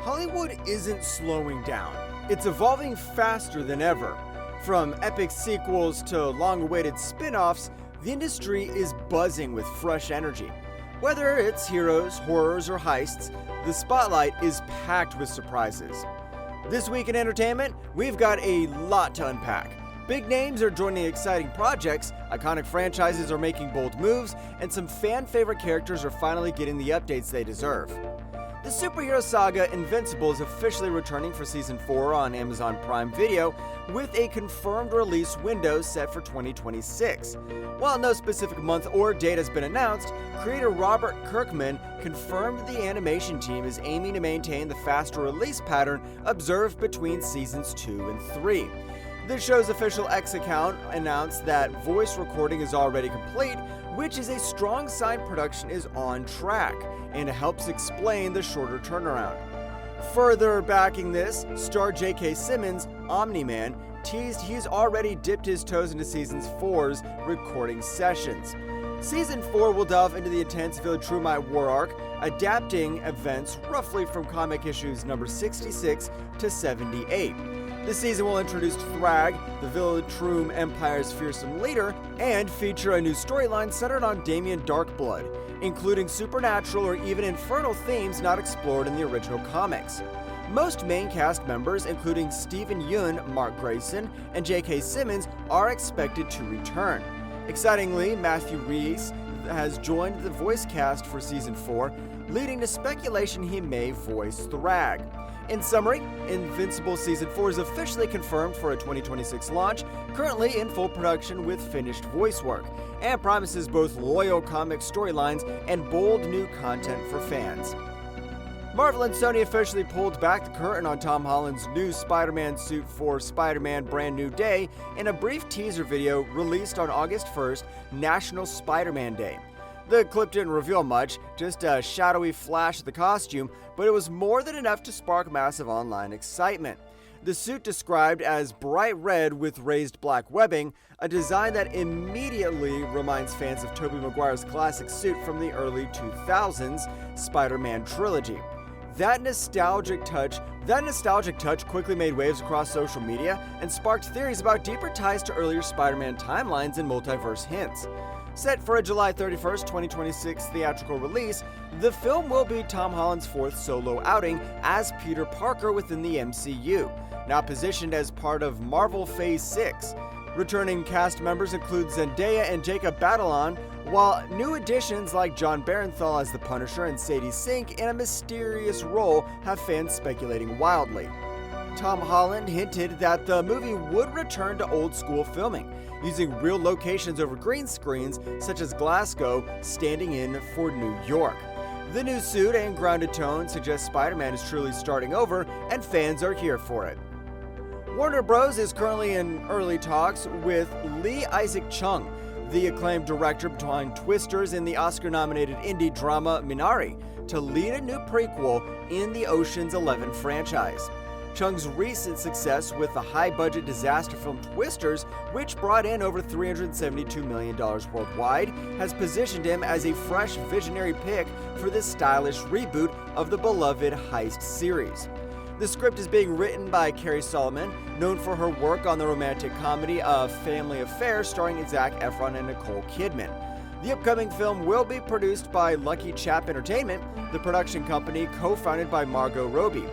Hollywood isn't slowing down. It's evolving faster than ever. From epic sequels to long-awaited spin-offs, the industry is buzzing with fresh energy. Whether it's heroes, horrors, or heists, the spotlight is packed with surprises. This week in entertainment, we've got a lot to unpack. Big names are joining exciting projects, iconic franchises are making bold moves, and some fan-favorite characters are finally getting the updates they deserve. The superhero saga Invincible is officially returning for Season 4 on Amazon Prime Video, with a confirmed release window set for 2026. While no specific month or date has been announced, creator Robert Kirkman confirmed the animation team is aiming to maintain the faster release pattern observed between Seasons 2 and 3. The show's official X account announced that voice recording is already complete, which is a strong sign production is on track, and it helps explain the shorter turnaround. Further backing this, star J.K. Simmons, Omni-Man, teased he's already dipped his toes into Season 4's recording sessions. Season 4 will delve into the intense Viltrumite war arc, adapting events roughly from comic issues number 66 to 78. The season will introduce Thrag, the Viltrum Empire's fearsome leader, and feature a new storyline centered on Damien Darkblood, including supernatural or even infernal themes not explored in the original comics. Most main cast members, including Stephen Yeun, Mark Grayson, and J.K. Simmons, are expected to return. Excitingly, Matthew Rhys has joined the voice cast for Season 4, leading to speculation he may voice Thrag. In summary, Invincible Season 4 is officially confirmed for a 2026 launch, currently in full production with finished voice work, and promises both loyal comic storylines and bold new content for fans. Marvel and Sony officially pulled back the curtain on Tom Holland's new Spider-Man suit for Spider-Man Brand New Day in a brief teaser video released on August 1st, National Spider-Man Day. The clip didn't reveal much, just a shadowy flash of the costume, but it was more than enough to spark massive online excitement. The suit described as bright red with raised black webbing, a design that immediately reminds fans of Tobey Maguire's classic suit from the early 2000s Spider-Man trilogy. That nostalgic touch quickly made waves across social media and sparked theories about deeper ties to earlier Spider-Man timelines and multiverse hints. Set for a July 31st, 2026 theatrical release, the film will be Tom Holland's fourth solo outing as Peter Parker within the MCU, now positioned as part of Marvel Phase 6. Returning cast members include Zendaya and Jacob Batalon, while new additions like John Barenthal as the Punisher and Sadie Sink in a mysterious role have fans speculating wildly. Tom Holland hinted that the movie would return to old-school filming, using real locations over green screens such as Glasgow, standing in for New York. The new suit and grounded tone suggest Spider-Man is truly starting over, and fans are here for it. Warner Bros. Is currently in early talks with Lee Isaac Chung, the acclaimed director behind Twisters and the Oscar-nominated indie drama Minari, to lead a new prequel in the Ocean's 11 franchise. Chung's recent success with the high-budget disaster film Twisters, which brought in over $372 million worldwide, has positioned him as a fresh visionary pick for this stylish reboot of the beloved heist series. The script is being written by Carrie Solomon, known for her work on the romantic comedy of Family Affair starring Zac Efron and Nicole Kidman. The upcoming film will be produced by Lucky Chap Entertainment, the production company co-founded by Margot Robbie.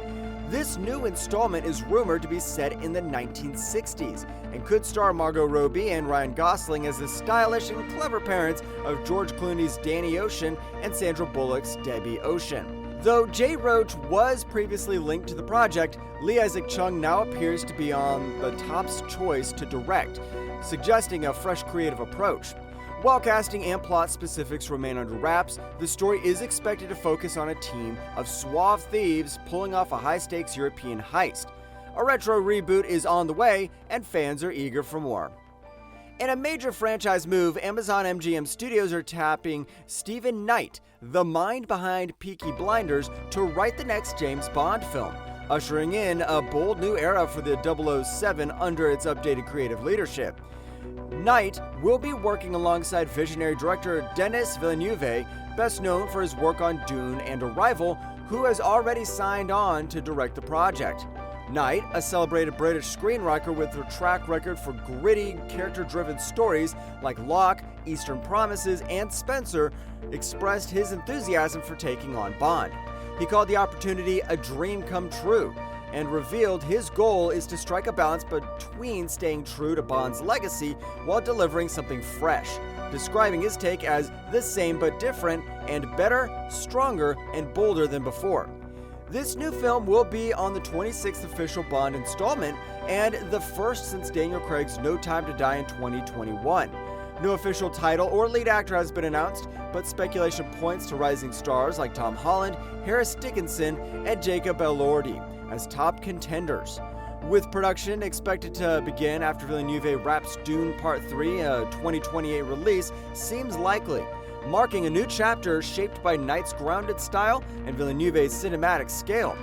This new installment is rumored to be set in the 1960s and could star Margot Robbie and Ryan Gosling as the stylish and clever parents of George Clooney's Danny Ocean and Sandra Bullock's Debbie Ocean. Though Jay Roach was previously linked to the project, Lee Isaac Chung now appears to be on the top's choice to direct, suggesting a fresh creative approach. While casting and plot specifics remain under wraps, the story is expected to focus on a team of suave thieves pulling off a high-stakes European heist. A retro reboot is on the way, and fans are eager for more. In a major franchise move, Amazon MGM Studios are tapping Stephen Knight, the mind behind Peaky Blinders, to write the next James Bond film, ushering in a bold new era for the 007 under its updated creative leadership. Knight will be working alongside visionary director Denis Villeneuve, best known for his work on Dune and Arrival, who has already signed on to direct the project. Knight, a celebrated British screenwriter with a track record for gritty, character-driven stories like Locke, Eastern Promises, and Spencer, expressed his enthusiasm for taking on Bond. He called the opportunity a dream come true, and revealed his goal is to strike a balance between staying true to Bond's legacy while delivering something fresh, describing his take as the same but different, and better, stronger, and bolder than before. This new film will be on the 26th official Bond installment and the first since Daniel Craig's No Time to Die in 2021. No official title or lead actor has been announced, but speculation points to rising stars like Tom Holland, Harris Dickinson, and Jacob Elordi as top contenders. With production expected to begin after Villeneuve wraps Dune Part 3, a 2028 release seems likely, marking a new chapter shaped by Knight's grounded style and Villeneuve's cinematic scale.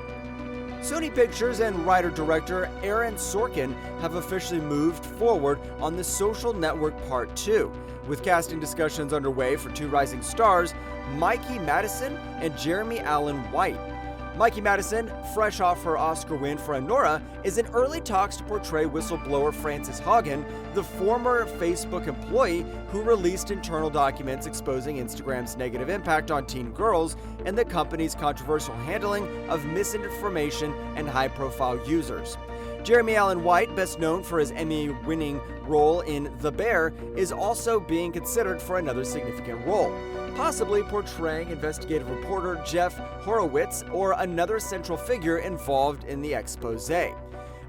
Sony Pictures and writer-director Aaron Sorkin have officially moved forward on The Social Network Part 2, with casting discussions underway for two rising stars, Mikey Madison and Jeremy Allen White. Mikey Madison, fresh off her Oscar win for Anora, is in early talks to portray whistleblower Frances Haugen, the former Facebook employee who released internal documents exposing Instagram's negative impact on teen girls and the company's controversial handling of misinformation and high-profile users. Jeremy Allen White, best known for his Emmy-winning role in The Bear, is also being considered for another significant role, possibly portraying investigative reporter Jeff Horowitz or another central figure involved in the expose.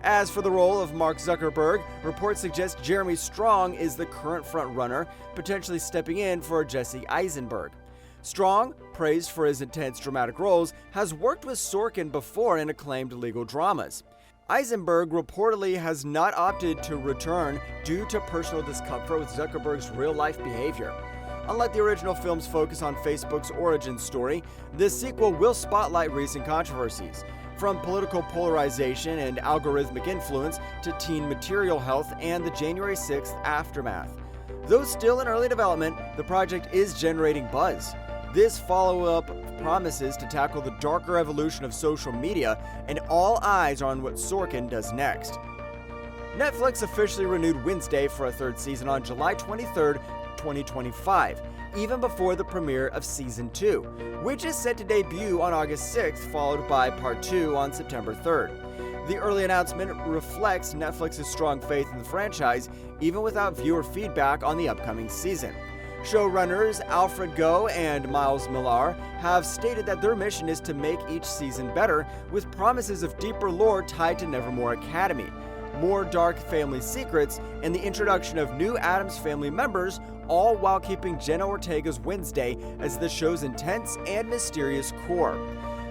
As for the role of Mark Zuckerberg, reports suggest Jeremy Strong is the current frontrunner, potentially stepping in for Jesse Eisenberg. Strong, praised for his intense dramatic roles, has worked with Sorkin before in acclaimed legal dramas. Eisenberg reportedly has not opted to return due to personal discomfort with Zuckerberg's real-life behavior. Unlike the original film's focus on Facebook's origin story, this sequel will spotlight recent controversies, from political polarization and algorithmic influence to teen material health and the January 6th aftermath. Though still in early development, the project is generating buzz. This follow-up promises to tackle the darker evolution of social media, and all eyes are on what Sorkin does next. Netflix officially renewed Wednesday for a third season on July 23rd, 2025, even before the premiere of Season 2, which is set to debut on August 6th, followed by Part 2 on September 3rd. The early announcement reflects Netflix's strong faith in the franchise, even without viewer feedback on the upcoming season. Showrunners Alfred Goh and Miles Millar have stated that their mission is to make each season better, with promises of deeper lore tied to Nevermore Academy, more dark family secrets, and the introduction of new Addams Family members, all while keeping Jenna Ortega's Wednesday as the show's intense and mysterious core.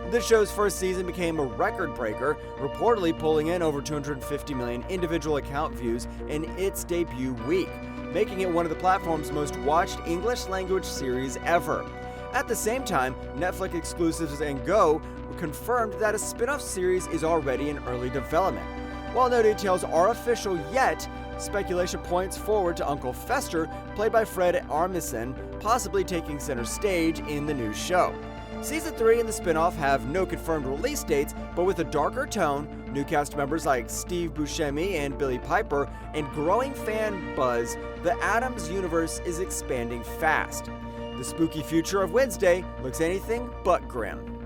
The show's first season became a record breaker, reportedly pulling in over 250 million individual account views in its debut week, making it one of the platform's most watched English-language series ever. At the same time, Netflix exclusives and Go confirmed that a spin-off series is already in early development. While no details are official yet, speculation points forward to Uncle Fester, played by Fred Armisen, possibly taking center stage in the new show. Season 3 and the spin-off have no confirmed release dates, but with a darker tone, new cast members like Steve Buscemi and Billy Piper, and growing fan buzz, the Addams universe is expanding fast. The spooky future of Wednesday looks anything but grim.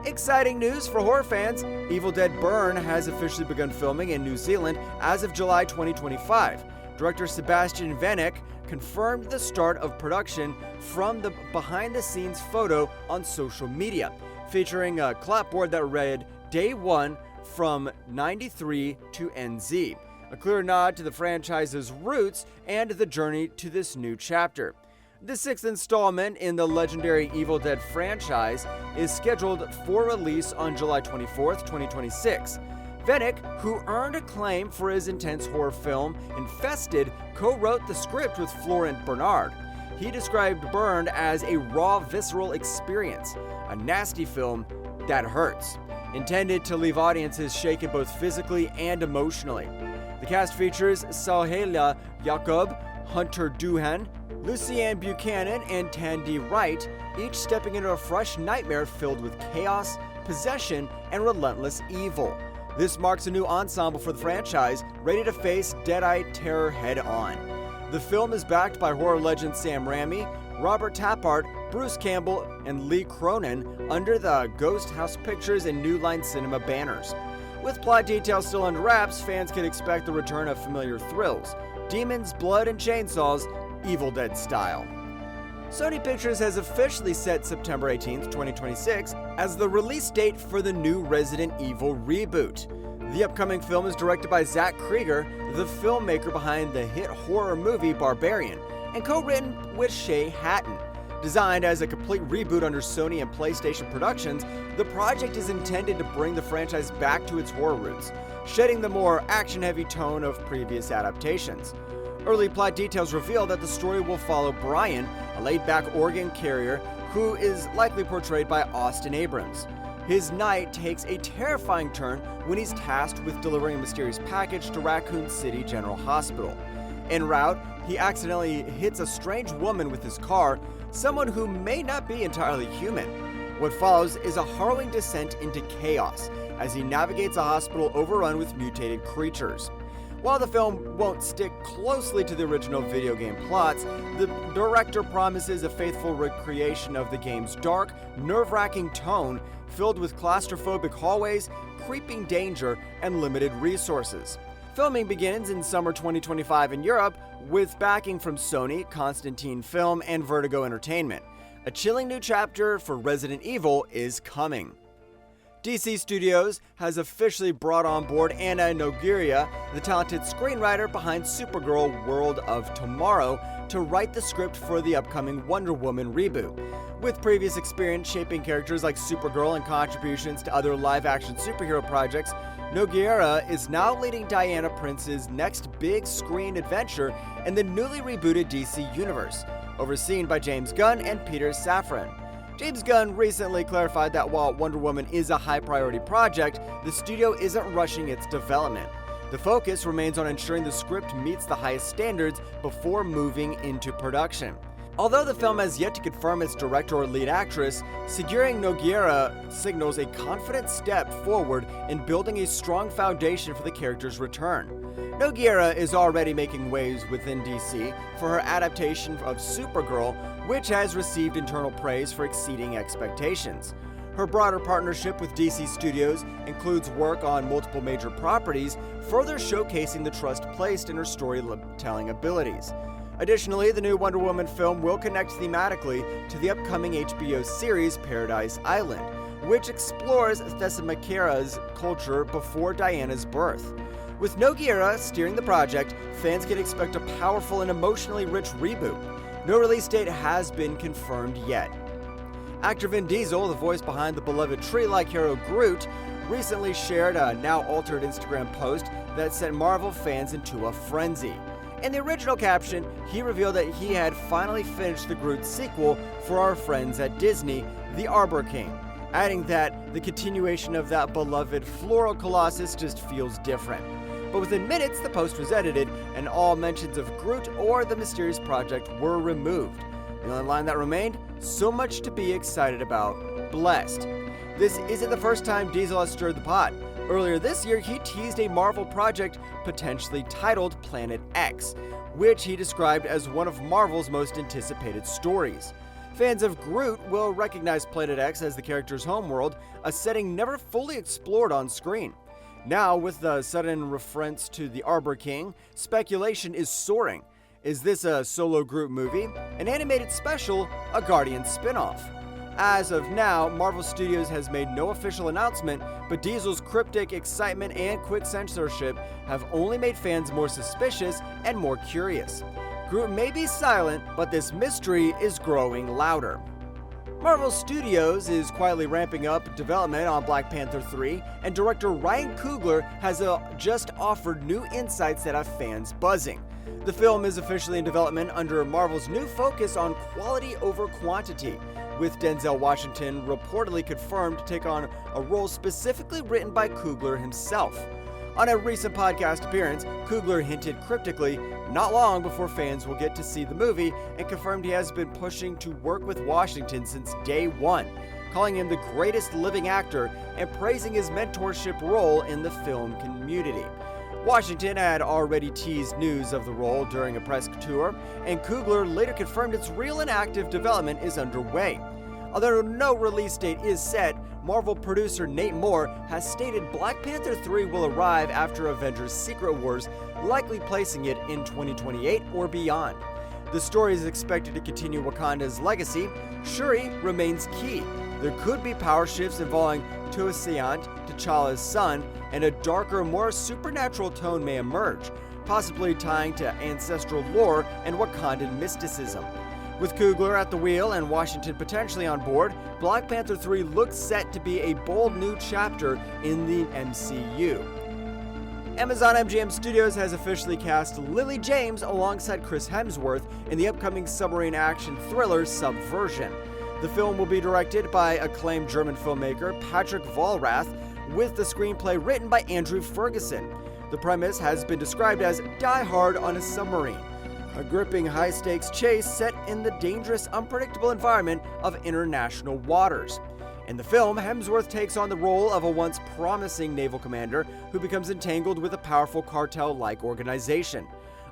Exciting news for horror fans! Evil Dead Burn has officially begun filming in New Zealand as of July 2025. Director Sebastian Vanek confirmed the start of production from the behind-the-scenes photo on social media, featuring a clapboard that read Day 1 from 93 to NZ, a clear nod to the franchise's roots and the journey to this new chapter. The sixth installment in the legendary Evil Dead franchise is scheduled for release on July 24th, 2026. Vanek, who earned acclaim for his intense horror film Infested, co-wrote the script with Florent Bernard. He described Burn as a raw, visceral experience, a nasty film that hurts, intended to leave audiences shaken both physically and emotionally. The cast features Sahelia Jacob, Hunter Doohan, Lucianne Buchanan and Tandy Wright, each stepping into a fresh nightmare filled with chaos, possession, and relentless evil. This marks a new ensemble for the franchise, ready to face dead-eyed terror head-on. The film is backed by horror legend Sam Raimi, Robert Tappert, Bruce Campbell, and Lee Cronin under the Ghost House Pictures and New Line Cinema banners. With plot details still under wraps, fans can expect the return of familiar thrills: demons, blood, and chainsaws, Evil Dead style. Sony Pictures has officially set September 18, 2026 as the release date for the new Resident Evil reboot. The upcoming film is directed by Zach Krieger, the filmmaker behind the hit horror movie Barbarian, and co-written with Shay Hatton. Designed as a complete reboot under Sony and PlayStation Productions, the project is intended to bring the franchise back to its horror roots, shedding the more action-heavy tone of previous adaptations. Early plot details reveal that the story will follow Brian, a laid-back Oregon carrier who is likely portrayed by Austin Abrams. His night takes a terrifying turn when he's tasked with delivering a mysterious package to Raccoon City General Hospital. En route, he accidentally hits a strange woman with his car, someone who may not be entirely human. What follows is a harrowing descent into chaos as he navigates a hospital overrun with mutated creatures. While the film won't stick closely to the original video game plots, the director promises a faithful recreation of the game's dark, nerve-wracking tone, filled with claustrophobic hallways, creeping danger, and limited resources. Filming begins in summer 2025 in Europe, with backing from Sony, Constantine Film, and Vertigo Entertainment. A chilling new chapter for Resident Evil is coming. DC Studios has officially brought on board Anna Nogueira, the talented screenwriter behind Supergirl World of Tomorrow, to write the script for the upcoming Wonder Woman reboot. With previous experience shaping characters like Supergirl and contributions to other live-action superhero projects, Nogueira is now leading Diana Prince's next big screen adventure in the newly rebooted DC Universe, overseen by James Gunn and Peter Safran. James Gunn recently clarified that while Wonder Woman is a high-priority project, the studio isn't rushing its development. The focus remains on ensuring the script meets the highest standards before moving into production. Although the film has yet to confirm its director or lead actress, securing Nogueira signals a confident step forward in building a strong foundation for the character's return. Nogueira is already making waves within DC for her adaptation of Supergirl, which has received internal praise for exceeding expectations. Her broader partnership with DC Studios includes work on multiple major properties, further showcasing the trust placed in her storytelling abilities. Additionally, the new Wonder Woman film will connect thematically to the upcoming HBO series Paradise Island, which explores Thessalonika's culture before Diana's birth. With Nogueira steering the project, fans can expect a powerful and emotionally rich reboot. No release date has been confirmed yet. Actor Vin Diesel, the voice behind the beloved tree-like hero Groot, recently shared a now-altered Instagram post that sent Marvel fans into a frenzy. In the original caption, he revealed that he had finally finished the Groot sequel for our friends at Disney, The Arbor King, adding that the continuation of that beloved floral colossus just feels different. But within minutes, the post was edited, and all mentions of Groot or the mysterious project were removed. The only line that remained: so much to be excited about. Blessed. This isn't the first time Diesel has stirred the pot. Earlier this year, he teased a Marvel project potentially titled Planet X, which he described as one of Marvel's most anticipated stories. Fans of Groot will recognize Planet X as the character's homeworld, a setting never fully explored on screen. Now, with the sudden reference to the Arbor King, speculation is soaring. Is this a solo Groot movie, an animated special, a Guardians spin-off? As of now, Marvel Studios has made no official announcement, but Diesel's cryptic excitement and quick censorship have only made fans more suspicious and more curious. Groot may be silent, but this mystery is growing louder. Marvel Studios is quietly ramping up development on Black Panther 3, and director Ryan Coogler has just offered new insights that have fans buzzing. The film is officially in development under Marvel's new focus on quality over quantity, with Denzel Washington reportedly confirmed to take on a role specifically written by Coogler himself. On a recent podcast appearance, Coogler hinted cryptically not long before fans will get to see the movie and confirmed he has been pushing to work with Washington since day one, calling him the greatest living actor and praising his mentorship role in the film community. Washington had already teased news of the role during a press tour, and Coogler later confirmed its real and active development is underway. Although no release date is set, Marvel producer Nate Moore has stated Black Panther 3 will arrive after Avengers Secret Wars, likely placing it in 2028 or beyond. The story is expected to continue Wakanda's legacy. Shuri remains key. There could be power shifts involving Toussaint, T'Challa's son, and a darker, more supernatural tone may emerge, possibly tying to ancestral lore and Wakandan mysticism. With Coogler at the wheel and Washington potentially on board, Black Panther 3 looks set to be a bold new chapter in the MCU. Amazon MGM Studios has officially cast Lily James alongside Chris Hemsworth in the upcoming submarine action thriller Subversion. The film will be directed by acclaimed German filmmaker Patrick Vollrath, with the screenplay written by Andrew Ferguson. The premise has been described as Die Hard on a submarine, a gripping high-stakes chase set in the dangerous, unpredictable environment of international waters. In the film, Hemsworth takes on the role of a once promising naval commander who becomes entangled with a powerful cartel-like organization.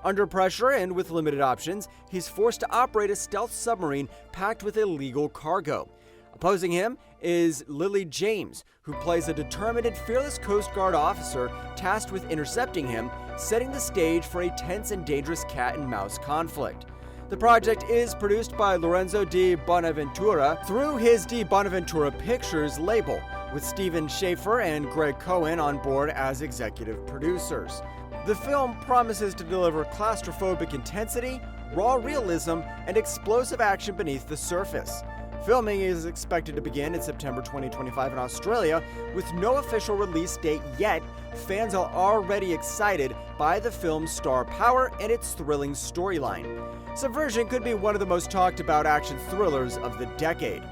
Under pressure and with limited options, he's forced to operate a stealth submarine packed with illegal cargo. Opposing him is Lily James, who plays a determined and fearless Coast Guard officer tasked with intercepting him, setting the stage for a tense and dangerous cat-and-mouse conflict. The project is produced by Lorenzo di Bonaventura through his Di Bonaventura Pictures label, with Steven Schaefer and Greg Cohen on board as executive producers. The film promises to deliver claustrophobic intensity, raw realism, and explosive action beneath the surface. Filming is expected to begin in September 2025 in Australia, with no official release date yet. Fans are already excited by the film's star power and its thrilling storyline. Subversion could be one of the most talked about action thrillers of the decade.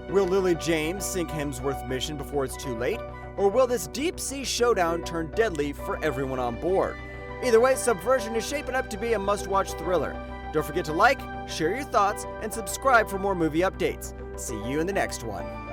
Will Lily James sink Hemsworth's mission before it's too late? Or will this deep-sea showdown turn deadly for everyone on board? Either way, Subversion is shaping up to be a must-watch thriller. Don't forget to like, share your thoughts, and subscribe for more movie updates. See you in the next one.